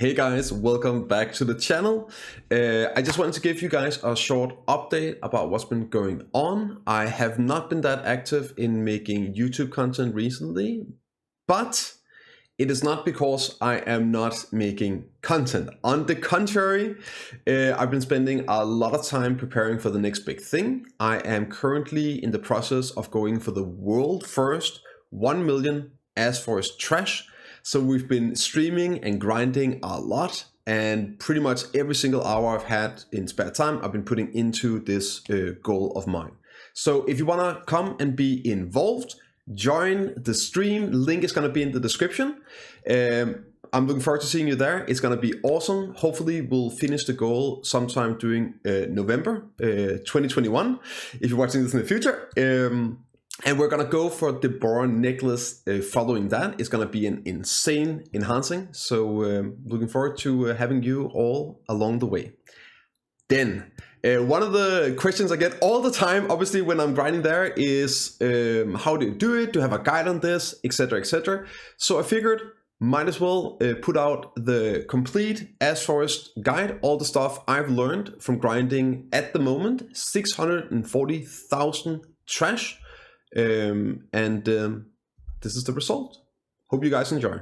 Hey guys, welcome back to the channel. I just wanted to give you guys a short update about what's been going on. I have not been that active in making YouTube content recently, but it is not because I am not making content. On the contrary, I've been spending a lot of time preparing for the next big thing. I am currently in the process of going for the world first 1 million as forest trash. So we've been streaming and grinding a lot, and pretty much every single hour I've had in spare time, I've been putting into this goal of mine. So if you want to come and be involved, join the stream. Link is going to be in the description. I'm looking forward to seeing you there. It's going to be awesome. Hopefully we'll finish the goal sometime during November 2021, if you're watching this in the future. And we're gonna go for the Boron necklace following that. It's gonna be an insane enhancing. So looking forward to having you all along the way. Then one of the questions I get all the time, obviously when I'm grinding there, is how do you do it? Do you have a guide on this, etc., etc. So I figured might as well put out the complete Ash Forest guide, all the stuff I've learned from grinding at the moment, 640,000 trash. This is the result. Hope you guys enjoy.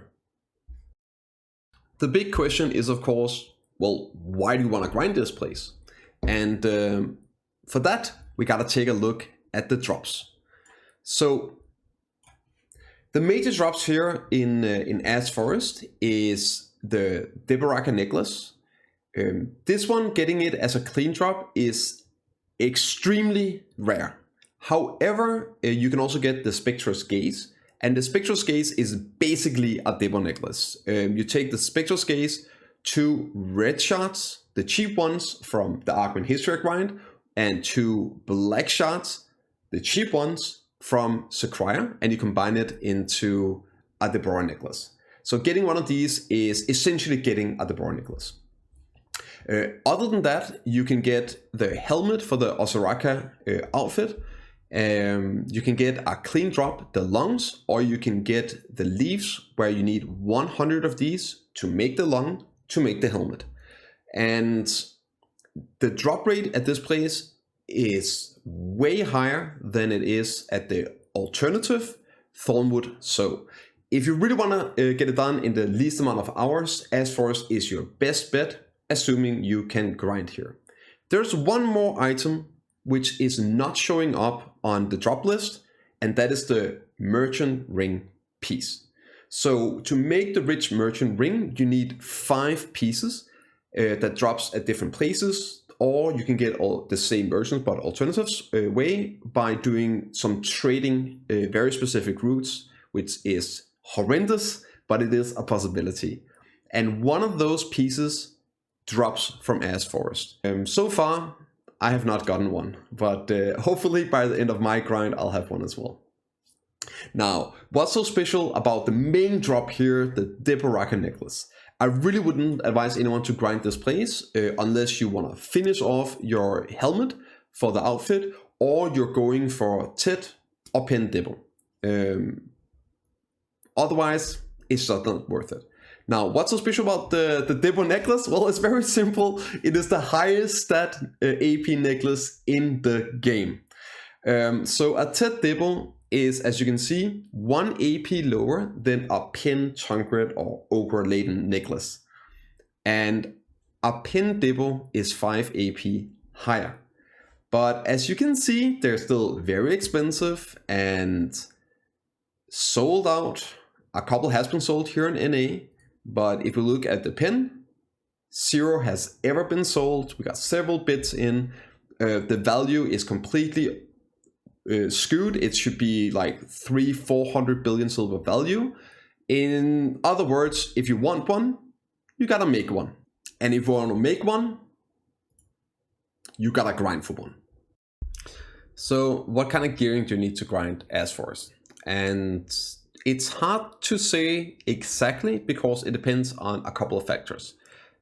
The big question is, of course, well, why do you want to grind this place? And for that, we gotta take a look at the drops. So the major drops here in Ash Forest is the Deboraka necklace. This one, getting it as a clean drop is extremely rare. However, you can also get the Spectrous Gaze, and the Spectrous Gaze is basically a Debo necklace. You take the Spectrous Gaze, 2 red shards, the cheap ones from the Arcman History grind, and 2 black shards, the cheap ones from Sequoia, and you combine it into a Deborah necklace. So getting one of these is essentially getting a Deborah necklace. Other than that, you can get the helmet for the Osiraka outfit. You can get a clean drop, the lungs, or you can get the leaves, where you need 100 of these to make the lung, to make the helmet. And the drop rate at this place is way higher than it is at the alternative Thornwood. So if you really want to get it done in the least amount of hours, Ash Forest is your best bet, assuming you can grind here. There's one more item which is not showing up on the drop list, and that is the merchant ring piece. So to make the rich merchant ring, you need 5 pieces that drops at different places, or you can get all the same versions but alternatives way by doing some trading very specific routes, which is horrendous, but it is a possibility. And one of those pieces drops from Ash Forest. So far, I have not gotten one, but hopefully by the end of my grind, I'll have one as well. Now, what's so special about the main drop here, the Deboraka necklace? I really wouldn't advise anyone to grind this place unless you want to finish off your helmet for the outfit, or you're going for Tet or Pen Debo. Otherwise, it's just not worth it. Now, what's so special about the Debo necklace? Well, it's very simple. It is the highest stat AP necklace in the game. So a Tet Debo is, as you can see, 1 AP lower than a Pen Tungred or Ogre Laden necklace. And a Pen Debo is 5 AP higher. But as you can see, they're still very expensive and sold out. A couple has been sold here in NA. But if we look at the pen, 0 has ever been sold. We got several bits in. The value is completely skewed. It should be like 300-400 billion silver value. In other words, if you want one, you gotta make one. And if you want to make one, you gotta grind for one. So what kind of gearing do you need to grind Ash Forest? And it's hard to say exactly because it depends on a couple of factors.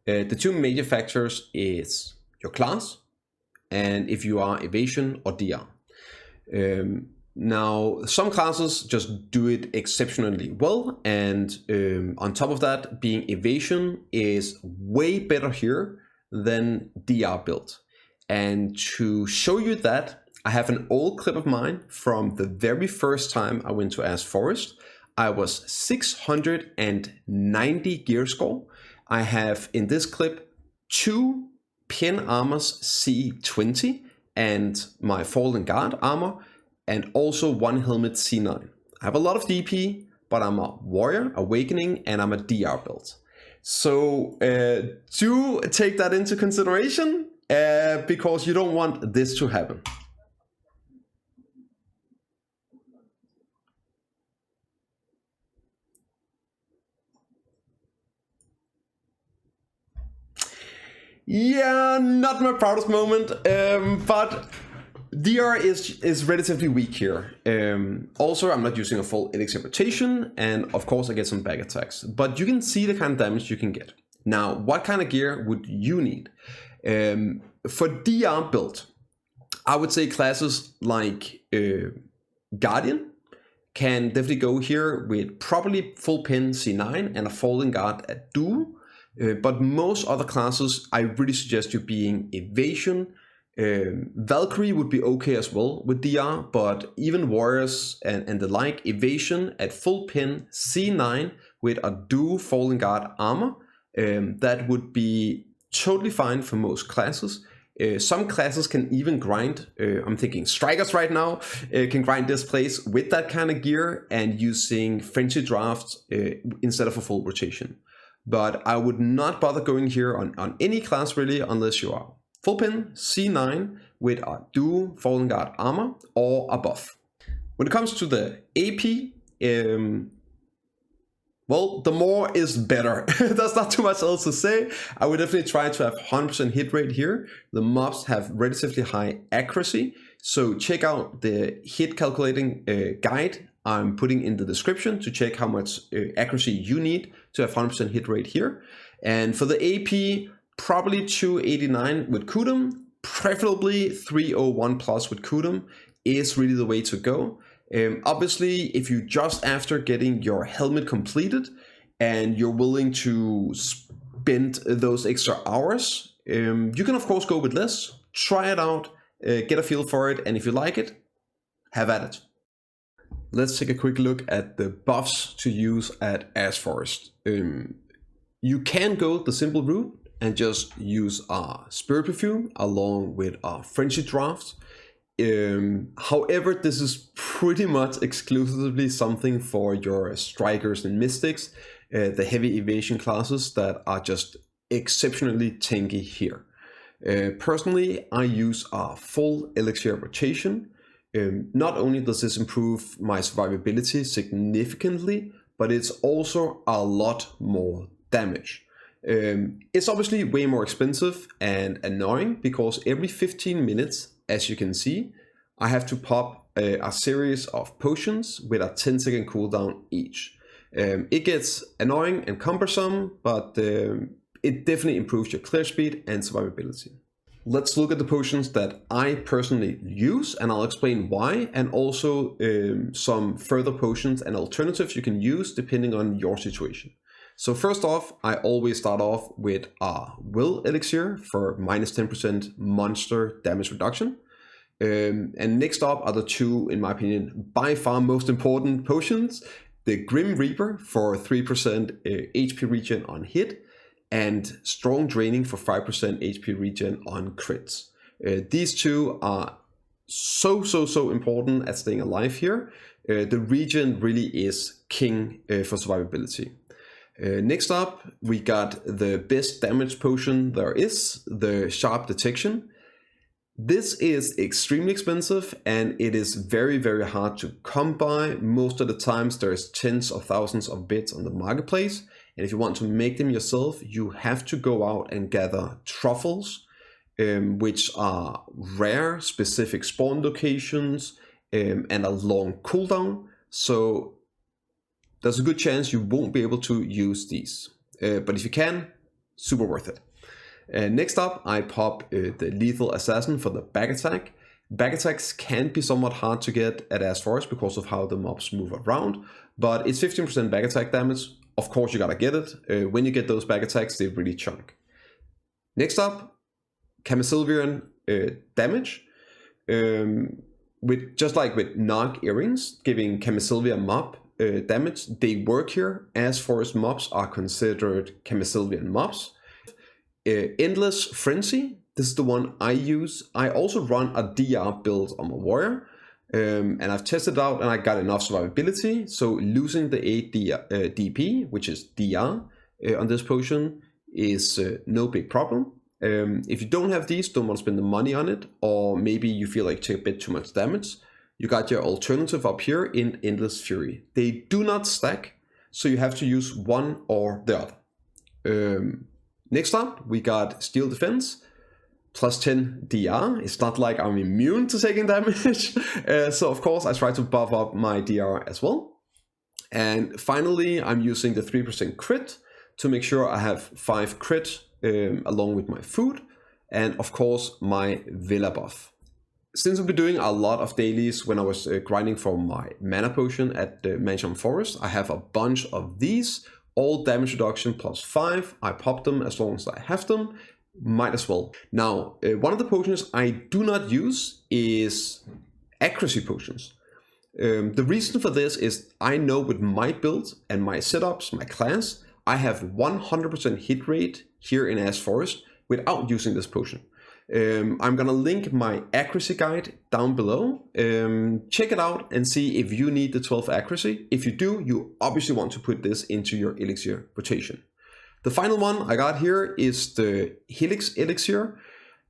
The 2 major factors is your class and if you are evasion or DR. Now, some classes just do it exceptionally well, and on top of that, being evasion is way better here than DR build. And to show you that, I have an old clip of mine from the very first time I went to Ash Forest. I was 690 gear score. I have in this clip 2 pin armors C20 and my Fallen Guard armor, and also 1 helmet C9. I have a lot of DP, but I'm a warrior, awakening, and I'm a DR build. So do take that into consideration because you don't want this to happen. Yeah, not my proudest moment, but DR is relatively weak here. Also, I'm not using a full elixir rotation, and of course I get some back attacks. But you can see the kind of damage you can get. Now, what kind of gear would you need? For DR build, I would say classes like Guardian can definitely go here with probably full pin C9 and a Fallen Guard at dual. But most other classes, I really suggest you being evasion. Valkyrie would be okay as well with DR, but even warriors and the like, evasion at full pin C9 with a dual Fallen Guard armor, that would be totally fine for most classes. Some classes can even grind, I'm thinking strikers right now, can grind this place with that kind of gear and using frenzy drafts instead of a full rotation. But I would not bother going here on any class really unless you are full pin C9 with a dual Fallen Guard armor or above. When it comes to the AP, well, the more is better. There's not too much else to say. I would definitely try to have 100% hit rate here. The mobs have relatively high accuracy, so check out the hit calculating guide I'm putting in the description to check how much accuracy you need to have 100% hit rate here. And for the AP, probably 289 with Kudum, preferably 301 plus with Kudum is really the way to go. Obviously, if you just after getting your helmet completed and you're willing to spend those extra hours, you can of course go with less, try it out, get a feel for it, and if you like it, have at it. Let's take a quick look at the buffs to use at Ash Forest. You can go the simple route and just use a Spirit Perfume along with a Frenzy Draft. However, this is pretty much exclusively something for your strikers and mystics, the heavy evasion classes that are just exceptionally tanky here. Personally, I use a full elixir rotation. Not only does this improve my survivability significantly, but it's also a lot more damage. It's obviously way more expensive and annoying because every 15 minutes, as you can see, I have to pop a series of potions with a 10-second cooldown each. It gets annoying and cumbersome, but it definitely improves your clear speed and survivability. Let's look at the potions that I personally use, and I'll explain why, and also some further potions and alternatives you can use depending on your situation. So first off, I always start off with a Will Elixir for minus 10% monster damage reduction. And next up are the two, in my opinion, by far most important potions. The Grim Reaper for 3% HP regen on hit, and Strong Draining for 5% HP regen on crits. These two are so important at staying alive here. The regen really is king for survivability. Next up, we got the best damage potion there is, the Sharp Detection. This is extremely expensive and it is very hard to come by. Most of the times there's tens of thousands of bits on the marketplace. And if you want to make them yourself, you have to go out and gather truffles, which are rare, specific spawn locations, and a long cooldown. So there's a good chance you won't be able to use these. But if you can, super worth it. Next up, I pop the Lethal Assassin for the back attack. Back attacks can be somewhat hard to get at As Forest because of how the mobs move around, but it's 15% back attack damage. Of course you gotta get it. When you get those back attacks, they really chunk. Next up, Camisylvian damage. With just like with Nog earrings, giving Camisylvia mob damage, they work here. As Forest mobs are considered Camisylvian mobs. Endless Frenzy, this is the one I use. I also run a DR build on my warrior, and I've tested it out and I got enough survivability. So losing the 8 DP, which is DR, on this potion is no big problem. If you don't have these, don't want to spend the money on it, or maybe you feel like take a bit too much damage, you got your alternative up here in Endless Fury. They do not stack, so you have to use one or the other. Next up, we got Steel Defense, plus 10 DR. It's not like I'm immune to taking damage, so of course I try to buff up my DR as well. And finally, I'm using the 3% crit to make sure I have 5 crit along with my food, and of course my Villa buff. Since I've been doing a lot of dailies when I was grinding for my mana potion at the Mansion Forest, I have a bunch of these, all damage reduction plus 5. I pop them as long as I have them, might as well. Now, one of the potions I do not use is accuracy potions. The reason for this is I know with my build and my setups, my class, I have 100% hit rate here in As Forest without using this potion. I'm gonna link my accuracy guide down below. Check it out and see if you need the 12 accuracy. If you do, you obviously want to put this into your elixir rotation. The final one I got here is the Helix elixir.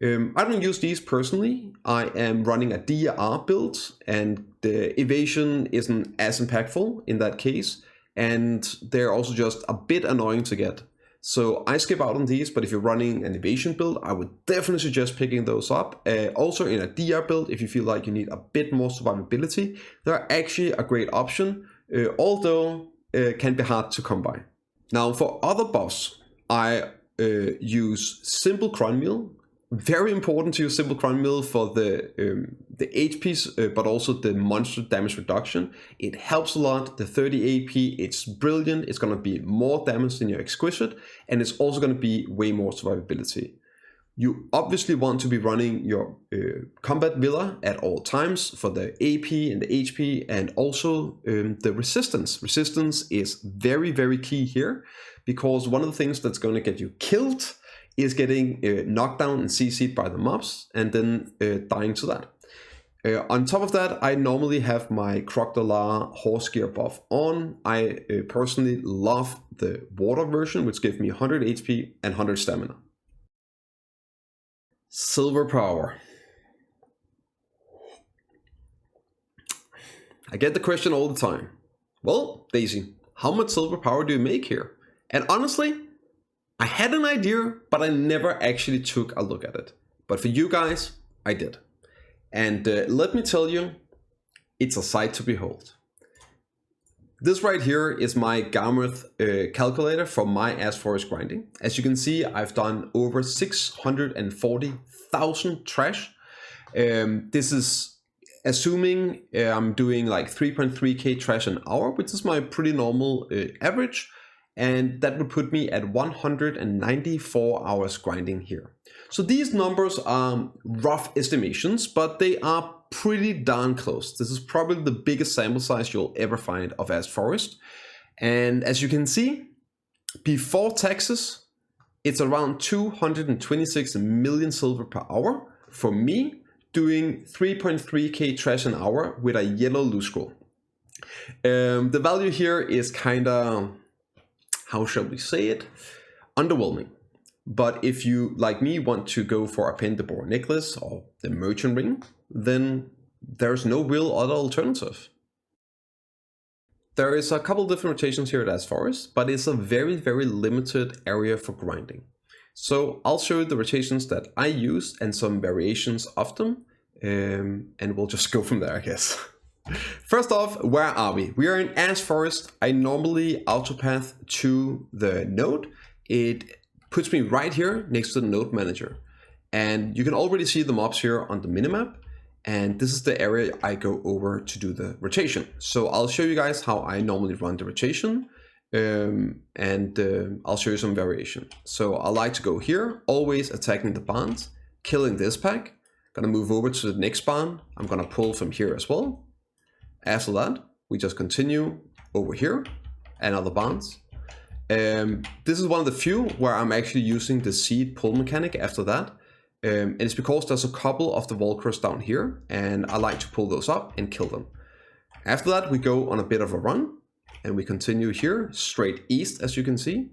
I don't use these personally. I am running a DR build and the evasion isn't as impactful in that case. And they're also just a bit annoying to get. So I skip out on these, but if you're running an evasion build, I would definitely suggest picking those up. Also in a DR build, if you feel like you need a bit more survivability, they're actually a great option, although can be hard to come by. Now for other buffs, I use Simple Cron Meal. Very important to use Simple Cron Meal for the HPs, but also the monster damage reduction. It helps a lot. The 30 AP, it's brilliant. It's going to be more damage than your Exquisite, and it's also going to be way more survivability. You obviously want to be running your combat villa at all times for the AP and the HP, and also the resistance. Resistance is very, very key here, because one of the things that's going to get you killed is getting knocked down and CC'd by the mobs and then dying to that. On top of that, I normally have my Crocodile Horse Gear buff on. I personally love the water version, which gives me 100 HP and 100 stamina. Silver power. I get the question all the time. Well, Daisy, how much silver power do you make here? And honestly, I had an idea, but I never actually took a look at it. But for you guys, I did. And let me tell you, it's a sight to behold. This right here is my Garmouth calculator for my As Forest grinding. As you can see, I've done over 640,000 trash. This is assuming I'm doing like 3.3k trash an hour, which is my pretty normal average. And that would put me at 194 hours grinding here. So these numbers are rough estimations, but they are pretty darn close. This is probably the biggest sample size you'll ever find of As Forest. And as you can see, before taxes, it's around 226 million silver per hour for me doing 3.3k trash an hour with a yellow loose scroll. The value here is kind of, how shall we say it, underwhelming. But if you, like me, want to go for a Pen de Boar necklace or the merchant ring, then there's no real other alternative. There is a couple different rotations here at As Forest, but it's a very, very limited area for grinding. So I'll show you the rotations that I use and some variations of them, and we'll just go from there, I guess. First off, where are we? We are in As Forest. I normally autopath to the node. It puts me right here next to the node manager. And you can already see the mobs here on the minimap. And this is the area I go over to do the rotation. So I'll show you guys how I normally run the rotation, and I'll show you some variation. So I like to go here, always attacking the barns, killing this pack. Gonna move over to the next barn. I'm gonna pull from here as well. After that, we just continue over here and other barns. This is one of the few where I'm actually using the seed pull mechanic after that. And it's because there's a couple of the Volcrus down here, and I like to pull those up and kill them. After that, we go on a bit of a run, and we continue here, straight east, as you can see,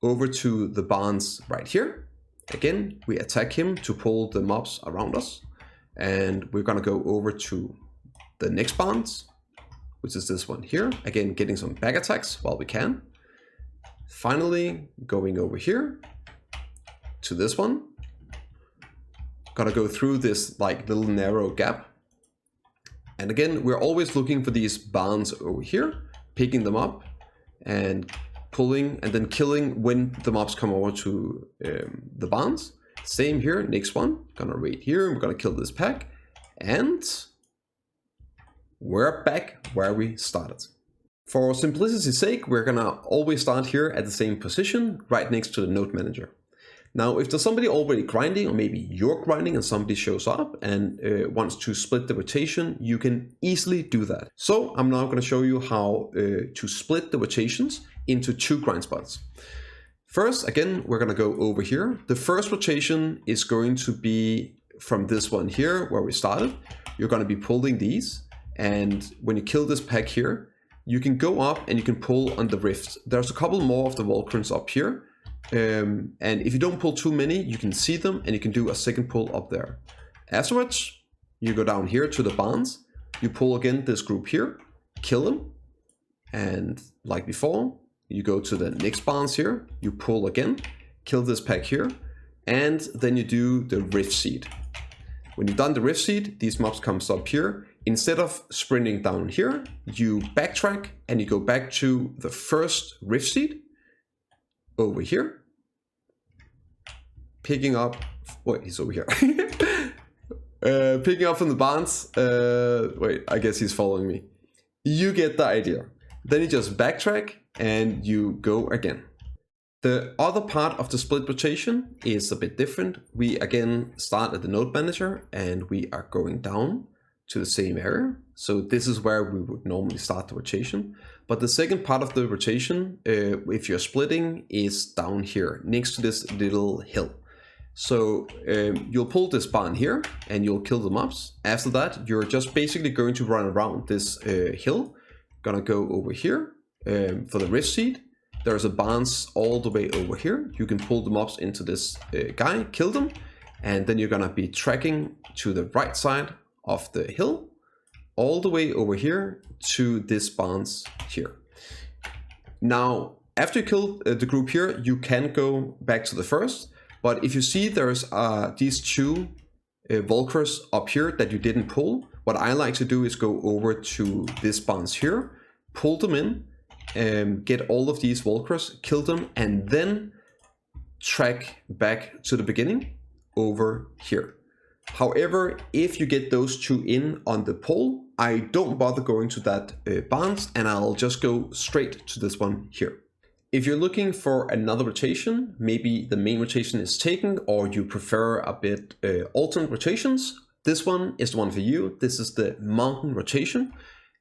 over to the barns right here. Again, we attack him to pull the mobs around us, and we're gonna go over to the next barns, which is this one here. Again, getting some back attacks while we can. Finally, going over here to this one. Gotta go through this like little narrow gap. And again, we're always looking for these barns over here, picking them up and pulling and then killing when the mobs come over to the barns. Same here, next one. Gonna raid here, we're gonna kill this pack. And we're back where we started. For simplicity's sake, we're gonna always start here at the same position, right next to the node manager. Now, if there's somebody already grinding, or maybe you're grinding and somebody shows up and wants to split the rotation, you can easily do that. So I'm now going to show you how to split the rotations into 2 grind spots. First, again, we're going to go over here. The first rotation is going to be from this one here where we started. You're going to be pulling these, and when you kill this pack here, you can go up and you can pull on the rift. There's a couple more of the Volcrons up here. And if you don't pull too many, you can see them and you can do a second pull up there. Afterwards, you go down here to the barns, you pull again this group here, kill them, and like before, you go to the next barns here, you pull again, kill this pack here, and then you do the rift seed. When you've done the rift seed, these mobs comes up here. Instead of sprinting down here, you backtrack and you go back to the first rift seed over here, picking up, wait, he's over here. Picking up from the barns. Wait, I guess he's following me. You get the idea. Then you just backtrack and you go again. The other part of the split rotation is a bit different. We again start at the node manager and we are going down to the same area. So this is where we would normally start the rotation. But the second part of the rotation, if you're splitting, is down here next to this little hill. So you'll pull this barn here and you'll kill the mobs. After that, you're just basically going to run around this hill. Gonna go over here for the rift seed. There's a barns all the way over here. You can pull the mobs into this guy, kill them, and then you're gonna be tracking to the right side of the hill, all the way over here to this barns here. Now, after you kill the group here, you can go back to the first, but if you see there's these 2 Volcrus up here that you didn't pull, what I like to do is go over to this barns here, pull them in, get all of these Volcrus, kill them, and then track back to the beginning over here. However, if you get those 2 in on the pole, I don't bother going to that barns and I'll just go straight to this one here. If you're looking for another rotation, maybe the main rotation is taken or you prefer a bit alternate rotations, this one is the one for you. This is the mountain rotation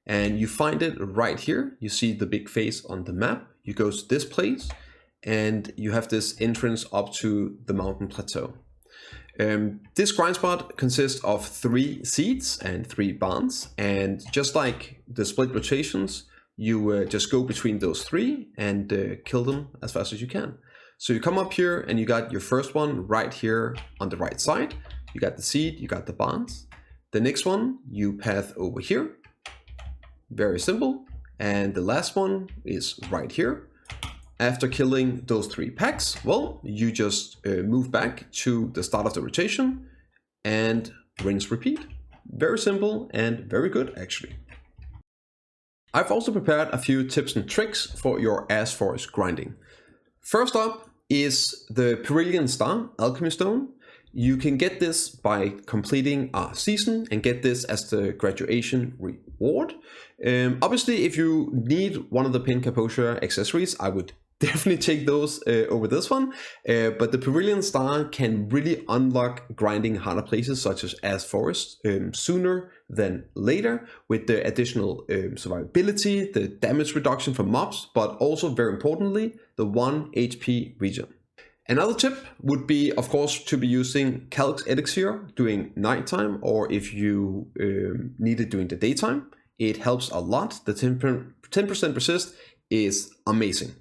and you find it right here. You see the big face on the map. You go to this place and you have this entrance up to the mountain plateau. This grind spot consists of 3 seeds and 3 barns, and just like the split rotations, you just go between those 3 and kill them as fast as you can. So you come up here and you got your first one right here on the right side. You got the seed, you got the barns. The next one you path over here. Very simple. And the last one is right here. After killing those 3 packs, well, you just move back to the start of the rotation and rinse repeat. Very simple and very good, actually. I've also prepared a few tips and tricks for your Ash Forest grinding. First up is the Perillian Star Alchemy Stone. You can get this by completing a season and get this as the graduation reward. Obviously, if you need one of the pin Kaposha accessories, I would definitely take those over this one. But the Pavilion Star can really unlock grinding harder places such as Forest sooner than later, with the additional survivability, the damage reduction from mobs, but also very importantly, the 1 HP regen. Another tip would be, of course, to be using Calx Elixir during nighttime, or if you need it during the daytime. It helps a lot. The 10% resist is amazing.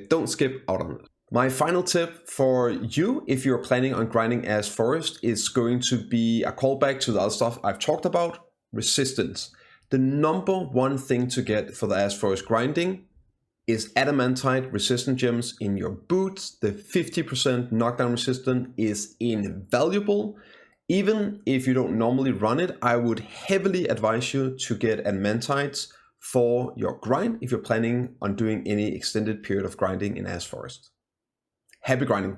Don't skip out on it. My final tip for you, if you're planning on grinding as Forest, is going to be a callback to the other stuff I've talked about, resistance. The number one thing to get for the as Forest grinding is adamantite resistant gems in your boots. The 50% knockdown resistance is invaluable. Even if you don't normally run it, I would heavily advise you to get adamantites for your grind if you're planning on doing any extended period of grinding in Ash Forest. Happy grinding!